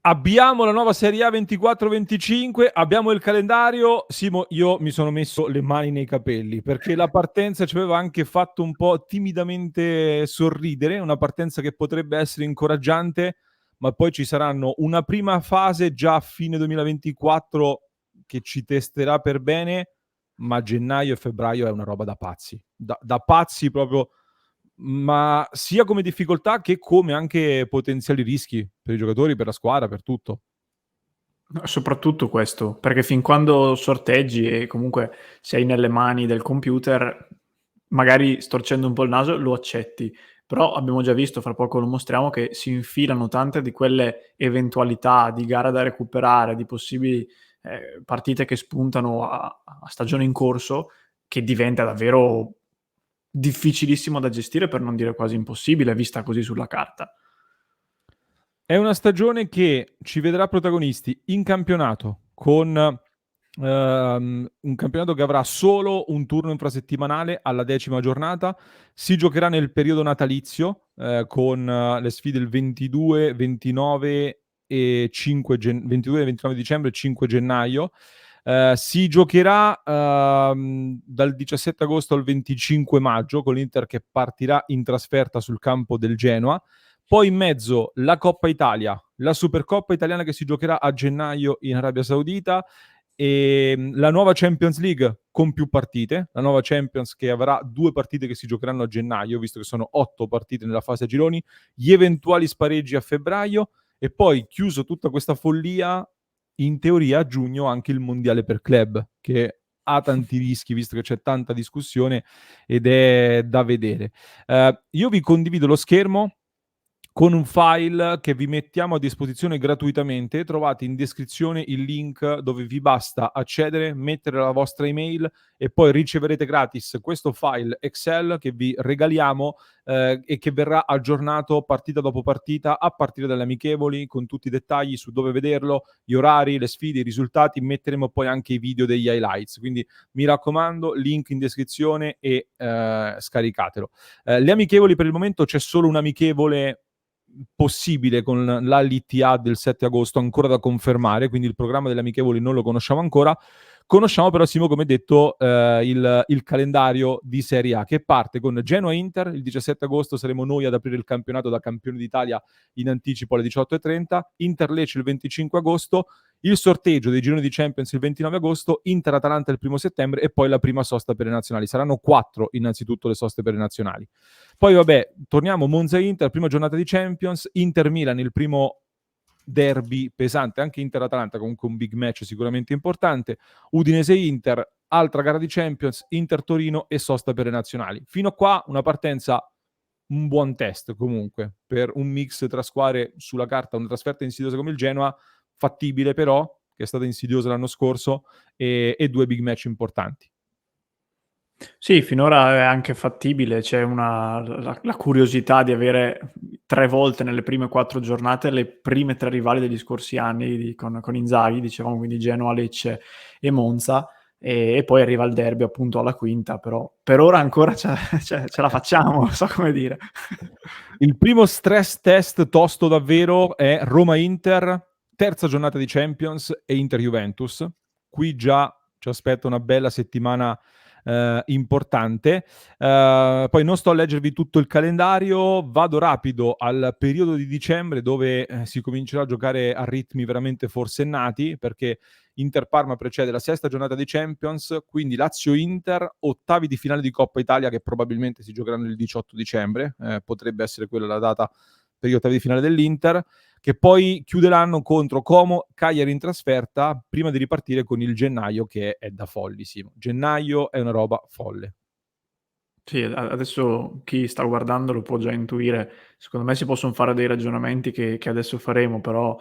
Abbiamo la nuova Serie A 24-25, abbiamo il calendario. Simo, io mi sono messo le mani nei capelli perché la partenza ci aveva anche fatto un po' timidamente sorridere, una partenza che potrebbe essere incoraggiante, ma poi ci saranno una prima fase già a fine 2024 che ci testerà per bene, ma gennaio e febbraio è una roba da pazzi, da pazzi proprio, ma sia come difficoltà che come anche potenziali rischi per i giocatori, per la squadra, per tutto. Soprattutto questo, perché fin quando sorteggi e comunque sei nelle mani del computer, magari storcendo un po' il naso lo accetti, però abbiamo già visto, fra poco lo mostriamo, che si infilano tante di quelle eventualità di gara da recuperare, di possibili partite che spuntano a stagione in corso, che diventa davvero difficilissimo da gestire, per non dire quasi impossibile, vista così sulla carta. È una stagione che ci vedrà protagonisti in campionato, con un campionato che avrà solo un turno infrasettimanale alla 10ª giornata. Si giocherà nel periodo natalizio, con le sfide il 22, 29 e 22 e 29 dicembre e 5 gennaio. Si giocherà dal 17 agosto al 25 maggio, con l'Inter che partirà in trasferta sul campo del Genoa. Poi in mezzo la Coppa Italia, la Supercoppa italiana che si giocherà a gennaio in Arabia Saudita, e la nuova Champions League con più partite, la nuova Champions che avrà 2 partite che si giocheranno a gennaio, visto che sono 8 partite nella fase a gironi, gli eventuali spareggi a febbraio, e poi, chiuso tutta questa follia, in teoria a giugno anche il mondiale per club, che ha tanti rischi, visto che c'è tanta discussione ed è da vedere. Io vi condivido lo schermo con un file che vi mettiamo a disposizione gratuitamente. Trovate in descrizione il link dove vi basta accedere, mettere la vostra email e poi riceverete gratis questo file Excel che vi regaliamo, e che verrà aggiornato partita dopo partita a partire dalle amichevoli, con tutti i dettagli su dove vederlo, gli orari, le sfide, i risultati. Metteremo poi anche i video degli highlights, quindi mi raccomando, link in descrizione e scaricatelo. Le amichevoli, per il momento c'è solo un'amichevole possibile con l'ALITA del 7 agosto ancora da confermare, quindi il programma delle amichevoli non lo conosciamo ancora. Conosciamo però, Simo, come detto, il calendario di Serie A, che parte con Genoa-Inter. Il 17 agosto saremo noi ad aprire il campionato da campioni d'Italia in anticipo alle 18:30, Inter-Lecce il 25 agosto, il sorteggio dei gironi di Champions il 29 agosto, Inter-Atalanta il 1 settembre e poi la prima sosta per le nazionali. Saranno 4 innanzitutto le soste per le nazionali. Poi vabbè, torniamo Monza-Inter, prima giornata di Champions, Inter-Milan il primo derby pesante, anche Inter-Atalanta comunque un big match sicuramente importante, Udinese-Inter, altra gara di Champions, Inter-Torino e sosta per le nazionali. Fino a qua una partenza, un buon test comunque, per un mix tra squadre sulla carta, una trasferta insidiosa come il Genoa, fattibile però, che è stata insidiosa l'anno scorso, e 2 big match importanti. Sì, finora è anche fattibile, c'è la curiosità di avere 3 volte nelle prime 4 giornate le prime 3 rivali degli scorsi anni con Inzaghi, dicevamo, quindi Genoa, Lecce e Monza, e poi arriva il derby appunto alla quinta, però per ora ancora ce la facciamo, non so come dire. Il primo stress test tosto davvero è Roma-Inter, terza giornata di Champions, e Inter-Juventus. Qui già ci aspetta una bella settimana importante. Poi non sto a leggervi tutto il calendario, vado rapido al periodo di dicembre, dove si comincerà a giocare a ritmi veramente forsennati, perché Inter-Parma precede la sesta giornata di Champions, quindi Lazio-Inter, ottavi di finale di Coppa Italia che probabilmente si giocheranno il 18 dicembre, potrebbe essere quella la data per gli ottavi di finale dell'Inter, che poi chiude l'anno contro Como, Cagliari in trasferta, prima di ripartire con il gennaio che è da folli, Simo. Gennaio è una roba folle. Sì, adesso chi sta guardando lo può già intuire. Secondo me si possono fare dei ragionamenti che adesso faremo, però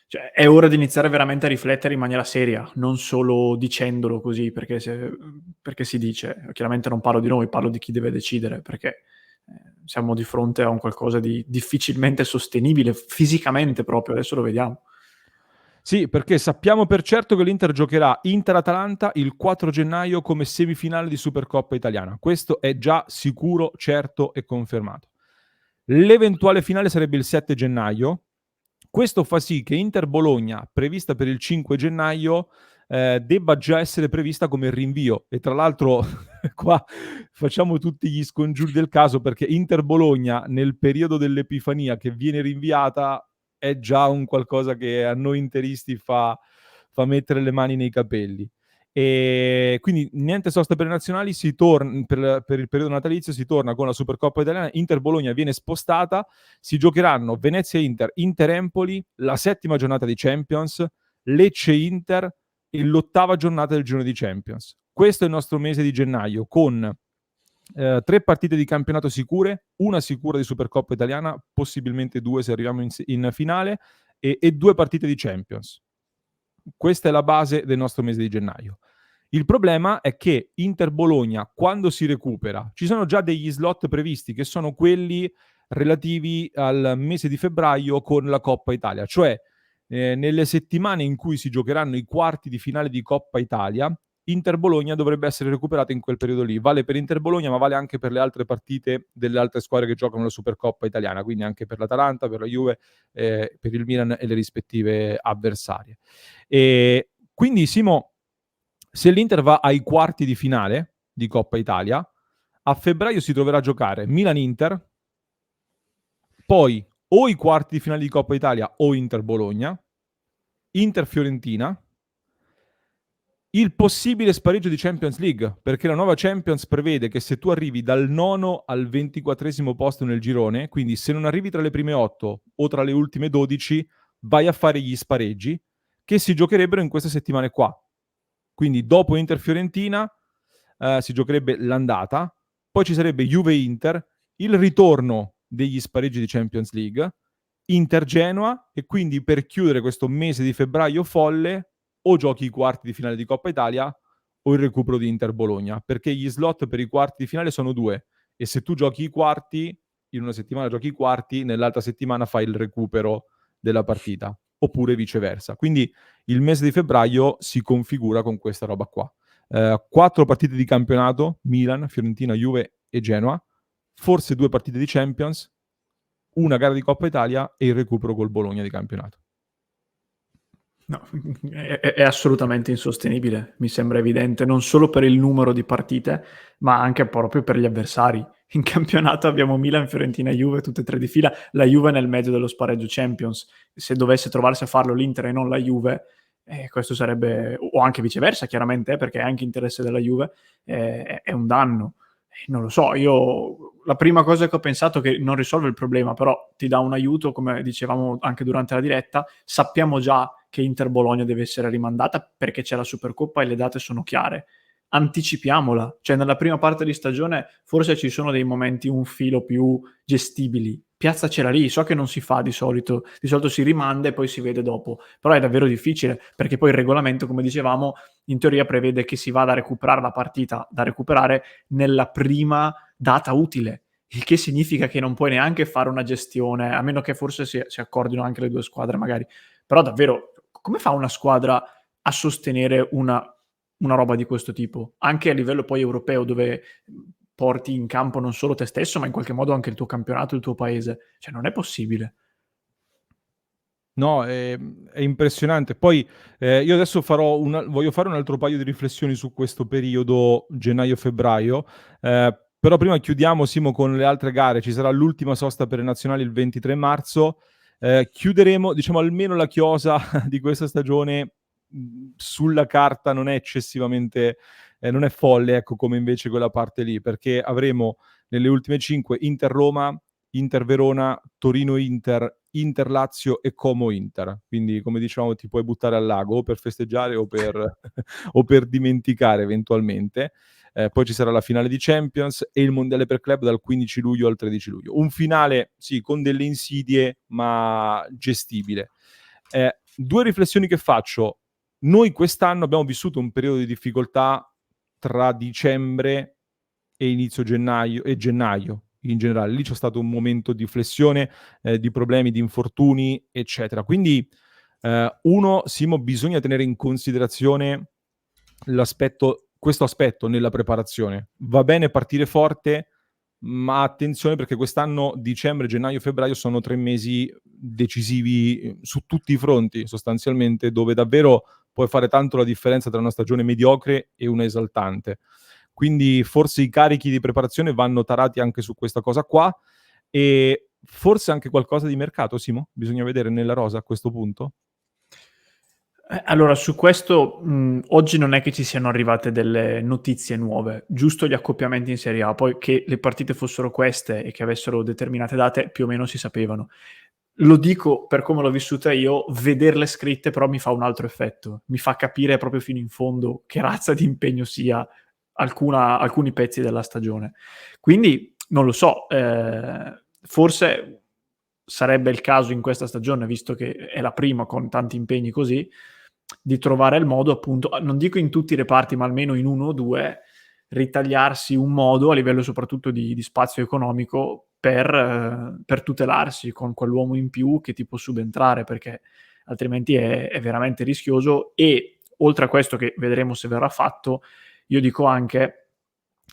cioè, è ora di iniziare veramente a riflettere in maniera seria, non solo dicendolo così perché si dice. Chiaramente non parlo di noi, parlo di chi deve decidere, perché siamo di fronte a un qualcosa di difficilmente sostenibile fisicamente proprio, adesso lo vediamo. Sì, perché sappiamo per certo che l'Inter giocherà Inter-Atalanta il 4 gennaio come semifinale di Supercoppa italiana. Questo è già sicuro, certo e confermato. L'eventuale finale sarebbe il 7 gennaio, Questo fa sì che Inter-Bologna, prevista per il 5 gennaio, debba già essere prevista come rinvio. E tra l'altro qua facciamo tutti gli scongiuri del caso, perché Inter-Bologna nel periodo dell'Epifania che viene rinviata è già un qualcosa che a noi interisti fa mettere le mani nei capelli. E quindi niente sosta per le nazionali, si torna per il periodo natalizio, si torna con la Supercoppa italiana. Inter-Bologna viene spostata, si giocheranno Venezia-Inter, Inter-Empoli, la 7ª giornata di Champions, Lecce-Inter e l'8ª giornata del girone di Champions. Questo è il nostro mese di gennaio, con 3 partite di campionato sicure, una sicura di Supercoppa italiana, possibilmente 2 se arriviamo in finale, e 2 partite di Champions. Questa è la base del nostro mese di gennaio. Il problema è che Inter-Bologna, quando si recupera, ci sono già degli slot previsti, che sono quelli relativi al mese di febbraio con la Coppa Italia, cioè nelle settimane in cui si giocheranno i quarti di finale di Coppa Italia, Inter-Bologna dovrebbe essere recuperata in quel periodo lì. Vale per Inter-Bologna, ma vale anche per le altre partite delle altre squadre che giocano la Supercoppa italiana, quindi anche per l'Atalanta, per la Juve, per il Milan e le rispettive avversarie. E quindi, Simo, se l'Inter va ai quarti di finale di Coppa Italia, a febbraio si troverà a giocare Milan-Inter, poi o i quarti di finale di Coppa Italia o Inter-Bologna, Inter-Fiorentina, il possibile spareggio di Champions League, perché la nuova Champions prevede che se tu arrivi dal 9 al 24esimo posto nel girone, quindi se non arrivi tra le prime 8 o tra le ultime 12, vai a fare gli spareggi che si giocherebbero in queste settimane qua. Quindi dopo Inter-Fiorentina si giocherebbe l'andata, poi ci sarebbe Juve-Inter, il ritorno degli spareggi di Champions League, Inter-Genoa, e quindi per chiudere questo mese di febbraio folle o giochi i quarti di finale di Coppa Italia o il recupero di Inter-Bologna, perché gli slot per i quarti di finale sono 2, e se tu giochi i quarti, in una settimana giochi i quarti, nell'altra settimana fai il recupero della partita, oppure viceversa. Quindi il mese di febbraio si configura con questa roba qua. 4 partite di campionato, Milan, Fiorentina, Juve e Genoa, forse 2 partite di Champions, una gara di Coppa Italia e il recupero col Bologna di campionato. No, è assolutamente insostenibile, mi sembra evidente, non solo per il numero di partite, ma anche proprio per gli avversari. In campionato abbiamo Milan, Fiorentina e Juve, tutte e 3 di fila, la Juve nel mezzo dello spareggio Champions. Se dovesse trovarsi a farlo l'Inter e non la Juve, questo sarebbe, o anche viceversa chiaramente, perché è anche interesse della Juve, è un danno. Non lo so, io la prima cosa che ho pensato, che non risolve il problema, però ti dà un aiuto, come dicevamo anche durante la diretta, sappiamo già che Inter-Bologna deve essere rimandata perché c'è la Supercoppa e le date sono chiare. Anticipiamola, cioè nella prima parte di stagione forse ci sono dei momenti un filo più gestibili, piazzacela lì, so che non si fa di solito si rimanda e poi si vede dopo, però è davvero difficile, perché poi il regolamento, come dicevamo, in teoria prevede che si vada a recuperare la partita da recuperare nella prima data utile, il che significa che non puoi neanche fare una gestione, a meno che forse si accordino anche le 2 squadre magari, però davvero, come fa una squadra a sostenere una roba di questo tipo? Anche a livello poi europeo, dove porti in campo non solo te stesso, ma in qualche modo anche il tuo campionato, il tuo paese. Cioè, non è possibile. No, è impressionante. Poi io adesso voglio fare un altro paio di riflessioni su questo periodo gennaio-febbraio, però prima chiudiamo, Simo, con le altre gare. Ci sarà l'ultima sosta per le nazionali il 23 marzo. Chiuderemo, diciamo, almeno la chiosa di questa stagione sulla carta non è eccessivamente, non è folle, ecco, come invece quella parte lì, perché avremo nelle ultime 5 Inter-Roma, Inter-Verona, Torino-Inter, Inter-Lazio e Como-Inter. Quindi, come dicevamo, ti puoi buttare al lago o per festeggiare o per, o per dimenticare eventualmente. Poi ci sarà la finale di Champions e il Mondiale per Club dal 15 luglio al 13 luglio. Un finale, sì, con delle insidie, ma gestibile. 2 riflessioni che faccio. Noi quest'anno abbiamo vissuto un periodo di difficoltà tra dicembre e inizio gennaio e gennaio in generale. Lì c'è stato un momento di flessione, di problemi, di infortuni, eccetera. Quindi, Simo, bisogna tenere in considerazione questo aspetto nella preparazione. Va bene partire forte, ma attenzione perché quest'anno dicembre, gennaio, febbraio sono 3 mesi decisivi su tutti i fronti sostanzialmente, dove davvero puoi fare tanto la differenza tra una stagione mediocre e una esaltante. Quindi forse i carichi di preparazione vanno tarati anche su questa cosa qua e forse anche qualcosa di mercato, Simo? Bisogna vedere nella rosa a questo punto? Allora, su questo oggi non è che ci siano arrivate delle notizie nuove, giusto gli accoppiamenti in Serie A, poi che le partite fossero queste e che avessero determinate date più o meno si sapevano. Lo dico per come l'ho vissuta io, vederle scritte però mi fa un altro effetto, mi fa capire proprio fino in fondo che razza di impegno sia alcuni pezzi della stagione. Quindi non lo so, forse sarebbe il caso in questa stagione, visto che è la prima con tanti impegni così, di trovare il modo, appunto, non dico in tutti i reparti, ma almeno in uno o due, ritagliarsi un modo a livello soprattutto di spazio economico per tutelarsi con quell'uomo in più che ti può subentrare, perché altrimenti è veramente rischioso. E oltre a questo, che vedremo se verrà fatto, io dico anche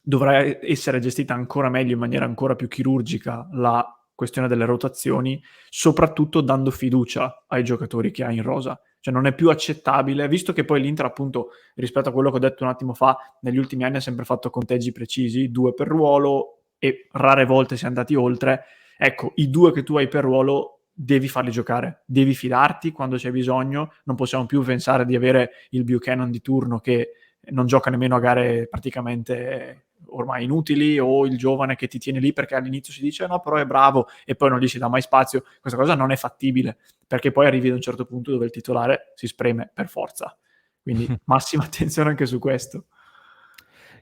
dovrà essere gestita ancora meglio, in maniera ancora più chirurgica, la questione delle rotazioni, soprattutto dando fiducia ai giocatori che ha in rosa. Cioè non è più accettabile, visto che poi l'Inter, appunto, rispetto a quello che ho detto un attimo fa, negli ultimi anni ha sempre fatto conteggi precisi, 2 per ruolo, e rare volte si è andati oltre. Ecco, i 2 che tu hai per ruolo devi farli giocare, devi fidarti quando c'è bisogno, non possiamo più pensare di avere il Buchanan di turno che non gioca nemmeno a gare praticamente ormai inutili, o il giovane che ti tiene lì perché all'inizio si dice no però è bravo e poi non gli si dà mai spazio. Questa cosa non è fattibile, perché poi arrivi ad un certo punto dove il titolare si spreme per forza, quindi massima attenzione anche su questo.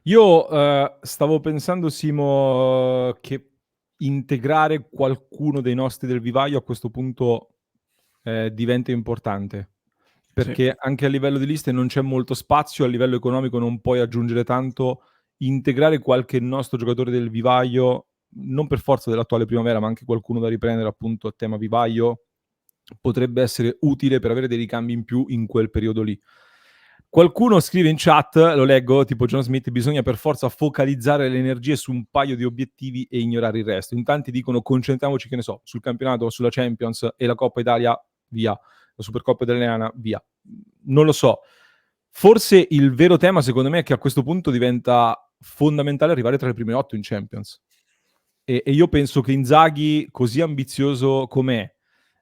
Io stavo pensando, Simo, che integrare qualcuno dei nostri del vivaio a questo punto diventa importante, Sì. perché anche a livello di liste non c'è molto spazio, a livello economico non puoi aggiungere tanto. Integrare qualche nostro giocatore del vivaio, non per forza dell'attuale primavera, ma anche qualcuno da riprendere appunto a tema vivaio, potrebbe essere utile per avere dei ricambi in più in quel periodo lì. Qualcuno scrive in chat, lo leggo, tipo John Smith, bisogna per forza focalizzare le energie su un paio di obiettivi e ignorare il resto. In tanti dicono concentriamoci, che ne so, sul campionato, sulla Champions e la Coppa Italia, via. La Supercoppa italiana, via. Non lo so. Forse il vero tema, secondo me, è che a questo punto diventa fondamentale arrivare tra le prime 8 in Champions. E io penso che Inzaghi, così ambizioso com'è,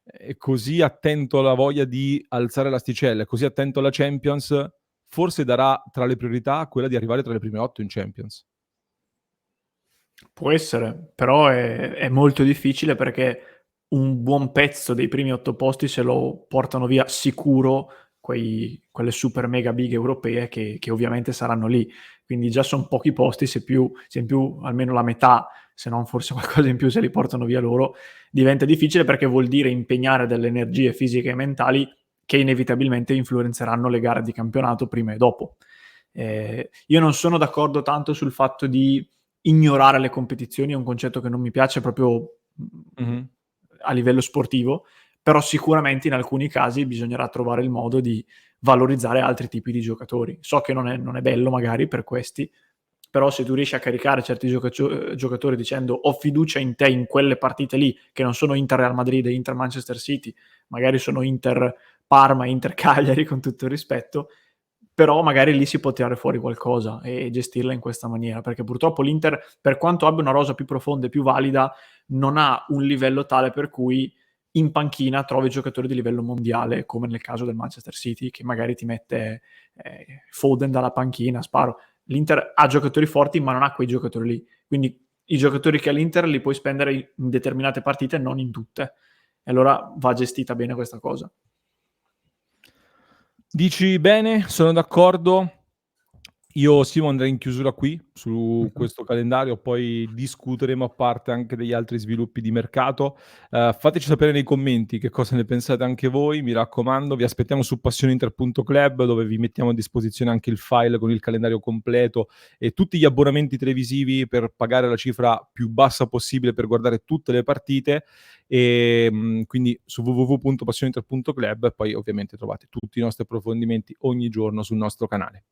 e così attento alla voglia di alzare l'asticella, così attento alla Champions, forse darà tra le priorità quella di arrivare tra le prime 8 in Champions. Può essere, però è molto difficile, perché un buon pezzo dei primi 8 posti se lo portano via sicuro quelle super mega big europee che ovviamente saranno lì. Quindi già son pochi posti, se in più almeno la metà, se non forse qualcosa in più se li portano via loro, diventa difficile, perché vuol dire impegnare delle energie fisiche e mentali che inevitabilmente influenzeranno le gare di campionato prima e dopo. Io non sono d'accordo tanto sul fatto di ignorare le competizioni, è un concetto che non mi piace proprio Mm-hmm. a livello sportivo, però sicuramente in alcuni casi bisognerà trovare il modo di valorizzare altri tipi di giocatori. So che non è bello magari per questi, però se tu riesci a caricare certi giocatori dicendo ho fiducia in te in quelle partite lì, che non sono Inter Real Madrid e Inter Manchester City, magari sono Inter Parma, Inter Cagliari, con tutto il rispetto, però magari lì si può tirare fuori qualcosa e gestirla in questa maniera, perché purtroppo l'Inter, per quanto abbia una rosa più profonda e più valida, non ha un livello tale per cui in panchina trovi giocatori di livello mondiale, come nel caso del Manchester City, che magari ti mette Foden dalla panchina, sparo. L'Inter ha giocatori forti, ma non ha quei giocatori lì. Quindi i giocatori che ha l'Inter li puoi spendere in determinate partite, non in tutte. E allora va gestita bene questa cosa. Dici bene, sono d'accordo. Io, Simo, andrei in chiusura qui su questo calendario, poi discuteremo a parte anche degli altri sviluppi di mercato. Fateci sapere nei commenti che cosa ne pensate anche voi, mi raccomando. Vi aspettiamo su passioneinter.club, dove vi mettiamo a disposizione anche il file con il calendario completo e tutti gli abbonamenti televisivi per pagare la cifra più bassa possibile per guardare tutte le partite. E quindi su www.passioneinter.club, e poi ovviamente trovate tutti i nostri approfondimenti ogni giorno sul nostro canale.